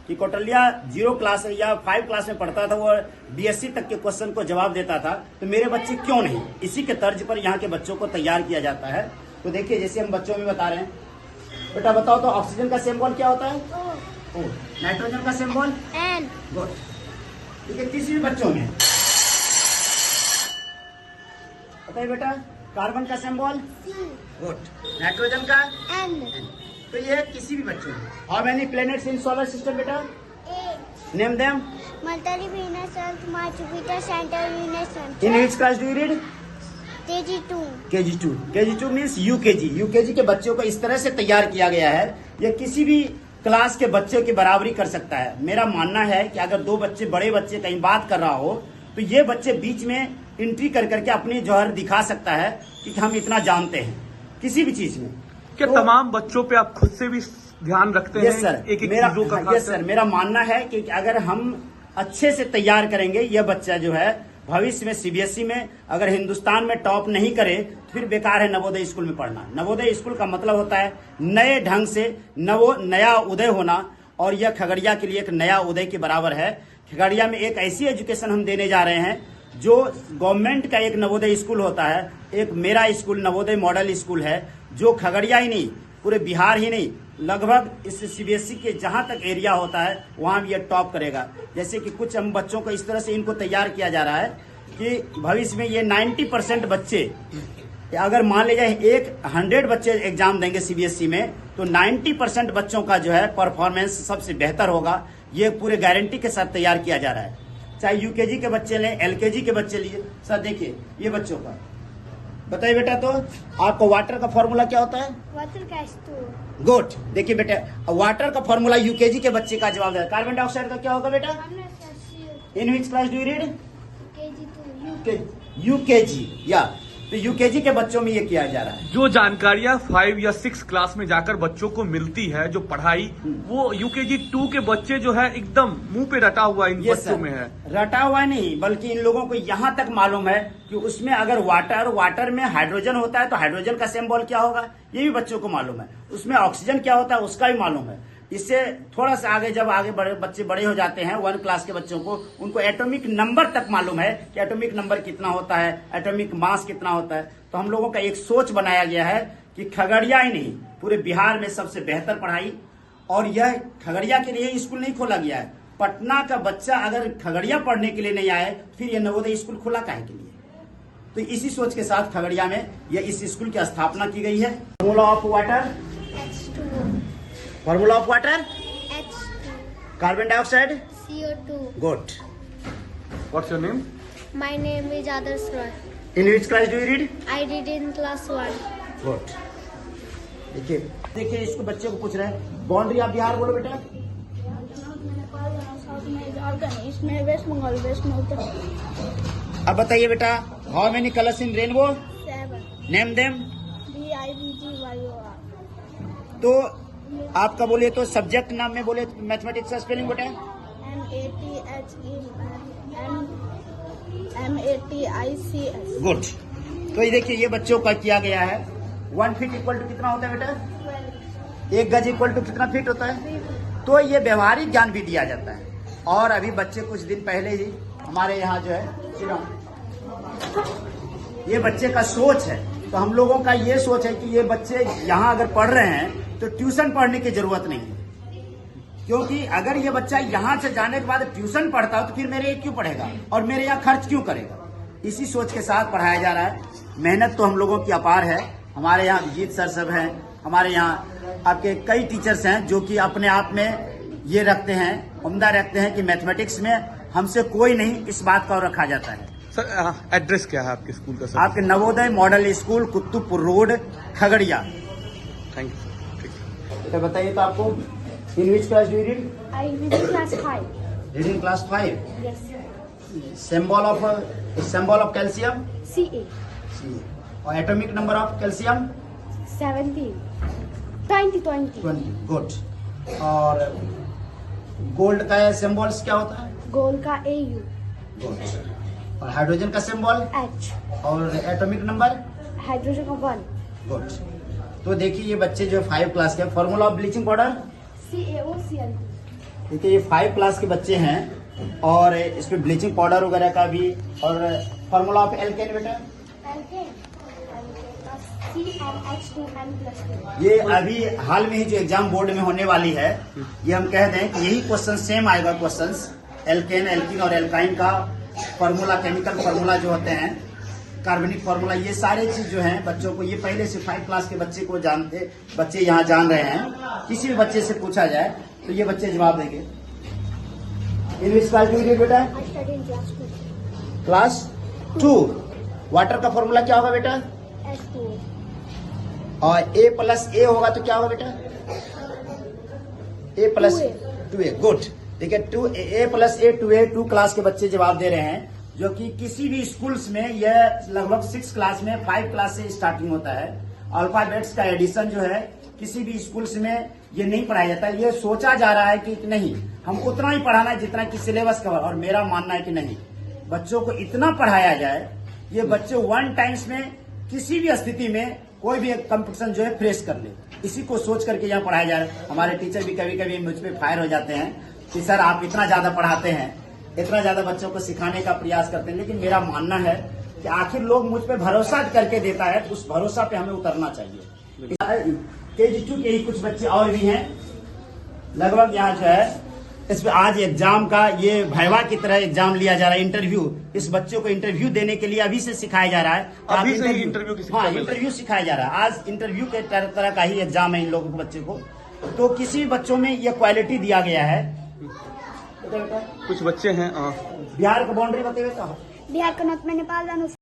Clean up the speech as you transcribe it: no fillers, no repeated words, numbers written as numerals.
कि कौटल्या 0 क्लास या 5 क्लास में पढ़ता था, वो BSc तक के क्वेश्चन को जवाब देता था, तो मेरे बच्चे क्यों नहीं? इसी के तर्ज पर यहाँ के बच्चों को तैयार किया जाता है। तो देखिए जैसे हम बच्चों में बता रहे हैं, बेटा बताओ तो ऑक्सीजन का सिंबल क्या होता है? O। नाइट्रोजन का सिंबल N। गुड। ठीक है, किसी भी बच्चों में बताइए बेटा, कार्बन का सिंबल C। गुड। नाइट्रोजन का N। तो ये किसी भी बच्चों में। How many planets in solar system बेटा? 8। Name them. Mercury, Venus, Earth, Mars, Jupiter, Saturn, Venus, in which class do you read? KG2। KG2। KG2 means UKG। UKG के बच्चों को इस तरह से तैयार किया गया है, ये किसी भी क्लास के बच्चे की बराबरी कर सकता है। मेरा मानना है कि अगर 2 बच्चे, बड़े बच्चे कहीं बात कर रहा हो, तो ये बच्चे बीच में एंट्री कर करके अपनी जौहर दिखा सकता है कि हम इतना जानते हैं किसी भी चीज में। क्या तो, तमाम बच्चों पे आप खुद से भी ध्यान रखते हैं? सर, एक मेरा चीजों का यस सर, मेरा मानना है कि अगर हम अच्छे से तैयार करेंगे, यह बच्चा जो है भविष्य में CBSE में अगर हिंदुस्तान में टॉप नहीं करे तो फिर बेकार है नवोदय स्कूल में पढ़ना। नवोदय स्कूल का मतलब होता है नए ढंग से नया उदय होना, और यह खगड़िया के लिए एक नया उदय के बराबर है। खगड़िया में एक ऐसी एजुकेशन हम देने जा रहे हैं जो गवर्नमेंट का एक नवोदय स्कूल होता है, एक मेरा स्कूल नवोदय मॉडल स्कूल है, जो खगड़िया ही नहीं पूरे बिहार ही नहीं लगभग इस CBSE के जहां तक एरिया होता है वहां भी ये टॉप करेगा। जैसे कि कुछ हम बच्चों को इस तरह से इनको तैयार किया जा रहा है कि भविष्य में ये 90% बच्चे, अगर मान लीजिए 100 बच्चे एग्जाम देंगे CBSE में, तो 90% बच्चों का जो है परफॉर्मेंस सबसे बेहतर होगा। ये पूरे गारंटी के साथ तैयार किया जा रहा है। चाहे UKG के बच्चे लें, LKG के बच्चे लिए। सर देखिए ये बच्चों का बताइए बेटा, तो आपको वाटर का फॉर्मूला क्या होता है? Water का H2O। गुड। देखिए बेटा, वाटर का फॉर्मूला UKG के बच्चे का जवाब है। कार्बन डाइऑक्साइड का क्या होगा बेटा? In which class do you read? KG2। UKG। या तो UKG के बच्चों में ये किया जा रहा है। जो जानकारियां 5 या 6 क्लास में जाकर बच्चों को मिलती है, जो पढ़ाई, वो UKG 2 के बच्चे जो है एकदम मुंह पे रटा हुआ इन Yes, बच्चों sir। में है। रटा हुआ नहीं, बल्कि इन लोगों को यहाँ तक मालूम है कि उसमें अगर वाटर में हाइड्रोजन होता है तो हाइड्रोजन का सिंबल क्या होगा ये भी बच्चों को मालूम है। उसमें ऑक्सीजन क्या होता है उसका भी मालूम है। इससे थोड़ा सा आगे जब आगे बच्चे बड़े हो जाते हैं 1 क्लास के बच्चों को, उनको एटॉमिक नंबर तक मालूम है कि एटॉमिक नंबर कितना होता है, एटॉमिक मास कितना होता है। तो हम लोगों का एक सोच बनाया गया है कि खगड़िया ही नहीं पूरे बिहार में सबसे बेहतर पढ़ाई, और यह खगड़िया के लिए स्कूल नहीं खोला गया है। पटना का बच्चा अगर खगड़िया पढ़ने के लिए नहीं आए फिर यह नवोदय स्कूल खोला काहे के लिए? तो इसी सोच के साथ खगड़िया में यह इस स्कूल की स्थापना की गई है। Formula of water, H2O। Formula of water, H2। Carbon dioxide. CO2। Good. What's your name? My name is Adarsh Roy। In which class do you read? I read in class 1। Good. देखिए देखिए इसको बच्चे को पूछ रहे हैं, boundary of Bihar बोलो बेटा। ईस्ट में वेस्ट बंगाल, वेस्ट में उत्तर। अब बताइए बेटा, how many colours in rainbow? 7। Name them. DIVGYOR। तो आपका बोलिए तो सब्जेक्ट नाम में बोले मैथमेटिक्स का स्पेलिंग बेटा? MATHEMATICS। गुड। तो ये देखिए ये बच्चों का किया गया है। 1 फीट इक्वल टू कितना होता है बेटा? 1 गज इक्वल टू कितना फीट होता है? तो ये व्यवहारिक ज्ञान भी दिया जाता है। और अभी बच्चे कुछ दिन पहले ही हमारे यहाँ जो है ये बच्चे का सोच है, तो हम लोगों का ये सोच है कि ये बच्चे यहाँ अगर पढ़ रहे हैं तो ट्यूशन पढ़ने की जरूरत नहीं है, क्योंकि अगर ये बच्चा यहाँ से जाने के बाद ट्यूशन पढ़ता हो तो फिर मेरे क्यों पढ़ेगा और मेरे यहाँ खर्च क्यों करेगा। इसी सोच के साथ पढ़ाया जा रहा है। मेहनत तो हम लोगों की अपार है। हमारे यहाँ अभिजीत सर सब हैं, हमारे यहाँ आपके कई टीचर्स हैं जो कि अपने आप में ये रखते हैं, उम्दा रखते हैं कि मैथमेटिक्स में हमसे कोई नहीं, इस बात का रखा जाता है। सर एड्रेस क्या है आपके स्कूल का सर? आपके Navodaya model school Kutubpur road Khagaria. Thank you sir. ठीक है। तो बताइए तो आपको in which class do you read? I read in class 5। Reading class 5। Yes। symbol of calcium? CA। और atomic number of calcium? 17। 20। 20। Good. और गोल्ड का सिंबल्स क्या होता है? गोल्ड का AU। गुड। और हाइड्रोजन का सिंबल? H। और एटॉमिक नंबर? हाइड्रोजन का 1। गुड। तो देखिए ये बच्चे जो 5 क्लास के, formula of bleaching powder? CaOCl। देखिए ये 5 क्लास के बच्चे हैं और इसमें ब्लीचिंग पाउडर वगैरह का भी और फार्मूला ऑफ एल्केन बेटा ये अभी हाल में ही जो एग्जाम बोर्ड में होने वाली है, ये हम कह दें कि यही क्वेश्चन सेम आएगा। क्वेश्चंस एल्केन, एल्किन और एल्काइन का फार्मूला, केमिकल फार्मूला जो होते हैं, कार्बनिक फार्मूला, ये सारे चीज जो हैं बच्चों को ये पहले से 5 क्लास के बच्चे को जानते, बच्चे यहाँ जान रहे हैं। किसी भी बच्चे से पूछा जाए तो ये बच्चे जवाब देंगे। इन विच क्लास डू यू बेटा? क्लास 2। वाटर का फॉर्मूला क्या होगा बेटा? और A प्लस A होगा तो क्या होगा बेटा? A plus 2A। गुड। देखिए 2A plus A 2A 2 class के बच्चे जवाब दे रहे हैं, जो कि किसी भी स्कूल्स में यह लगभग 6 क्लास में 5 क्लास से स्टार्टिंग होता है। अल्फाबेट्स का एडिशन जो है किसी भी स्कूल्स में ये नहीं पढ़ाया जाता है। ये सोचा जा रहा है कि नहीं हम उतना ही पढ़ाना है जितना कि सिलेबस कवर, और मेरा मानना है कि नहीं, बच्चों को इतना पढ़ाया जाए ये बच्चे 1 टाइम्स में किसी भी स्थिति में कोई भी कंपटीशन जो है फेस कर ले, इसी को सोच करके यहाँ पढ़ाया जा रहा है। हमारे टीचर भी कभी कभी मुझ पे फायर हो जाते हैं कि सर आप इतना ज्यादा पढ़ाते हैं, इतना ज्यादा बच्चों को सिखाने का प्रयास करते हैं, लेकिन मेरा मानना है कि आखिर लोग मुझ पे भरोसा करके देता है तो उस भरोसा पे हमें उतरना चाहिए। KG2 के ही कुछ बच्चे और भी हैं लगभग यहाँ जो है, इसमें आज एग्जाम का ये भैवा की तरह एग्जाम लिया जा रहा है, इंटरव्यू। इस बच्चों को इंटरव्यू देने के लिए अभी से सिखाया जा रहा है। अभी से ही इंटरव्यू की शिक्षा मिल रही है। इंटरव्यू सिखाया जा रहा है। आज इंटरव्यू के तरह का ही एग्जाम है इन लोगों को, बच्चे को। तो किसी बच्चों में ये क्वालिटी दिया गया है। कुछ बच्चे हैं बिहार का बाउंड्री बताइए तो। बिहार का नॉर्थ में नेपाल जाना